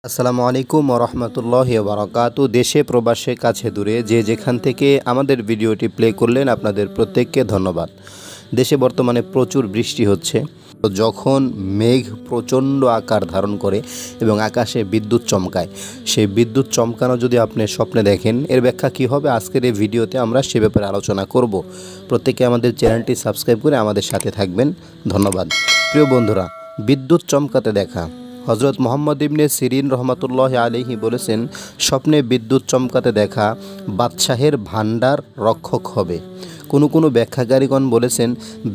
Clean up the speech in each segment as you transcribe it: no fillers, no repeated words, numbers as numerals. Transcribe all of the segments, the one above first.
আসসালামু আলাইকুম ওয়া রাহমাতুল্লাহি ওয়া বারাকাতুহু। দেশে প্রবাসে কাছে দূরে যে যেখান থেকে আমাদের ভিডিওটি প্লে করলেন আপনাদের প্রত্যেককে ধন্যবাদ। দেশে বর্তমানে প্রচুর বৃষ্টি হচ্ছে। যখন মেঘ প্রচণ্ড আকার ধারণ করে এবং আকাশে বিদ্যুৎ চমকায়, সেই বিদ্যুৎ চমকানো যদি আপনি স্বপ্নে দেখেন, এর ব্যাখ্যা কী হবে আজকের এই ভিডিওতে আমরা সে ব্যাপারে আলোচনা করব। প্রত্যেকে আমাদের চ্যানেলটি সাবস্ক্রাইব করে আমাদের সাথে থাকবেন। ধন্যবাদ। প্রিয় বন্ধুরা, বিদ্যুৎ চমকাতে দেখা। হজরত মোহাম্মদ ইবনে সিরিন রহমাতুল্লাহ আলাইহি বলেছেন, স্বপ্নে বিদ্যুৎ চমকাতে দেখা বাদশাহের ভাণ্ডার রক্ষক হবে। কোনো ব্যাখ্যাকারীগণ বলেছেন,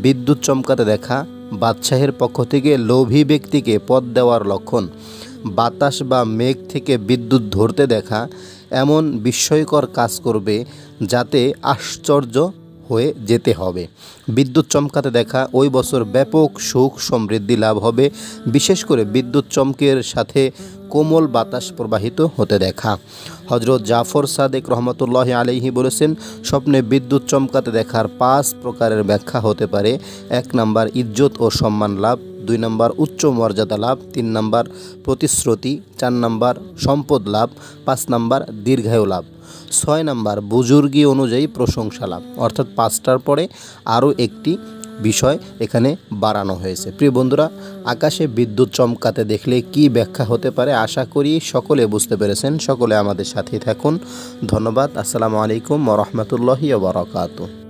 বিদ্যুৎ চমকাতে দেখা বাদশাহের পক্ষ থেকে লোভী ব্যক্তিকে পথ দেওয়ার লক্ষণ। বাতাস বা মেঘ থেকে বিদ্যুৎ ধরতে দেখা এমন বিস্ময়কর কাজ করবে যাতে আশ্চর্য হয়ে যেতে হবে। বিদ্যুৎ চমকাতে দেখা ওই বছর ব্যাপক সুখ সমৃদ্ধি লাভ হবে। বিশেষ করে বিদ্যুৎ চমকের সাথে কোমল বাতাস প্রবাহিত হতে দেখা। হজরত জাফর সাদেক রহমতুল্লাহ আলাইহি বলেছেন, স্বপ্নে বিদ্যুৎ চমকাতে দেখার 5 প্রকারের ব্যাখ্যা হতে পারে। 1 নাম্বার ইজ্জত ও সম্মান লাভ, 2 নাম্বার উচ্চ মর্যাদা লাভ, 3 নাম্বার প্রতিশ্রুতি, 4 নাম্বার সম্পদ লাভ, 5 নাম্বার দীর্ঘায়ু লাভ, 6 নাম্বার বুজুর্গি অনুযায়ী প্রশংসা লাভ। অর্থাৎ 5টার পরে আরও একটি বিষয় এখানে বাড়ানো হয়েছে। প্রিয় বন্ধুরা, আকাশে বিদ্যুৎ চমকাতে দেখলে কি ব্যাখ্যা হতে পারে আশা করি সকলে বুঝতে পেরেছেন। সকলে আমাদের সাথে থাকুন। ধন্যবাদ। আসসালামু আলাইকুম ওয়া রাহমাতুল্লাহি ওয়া বারাকাতুহু।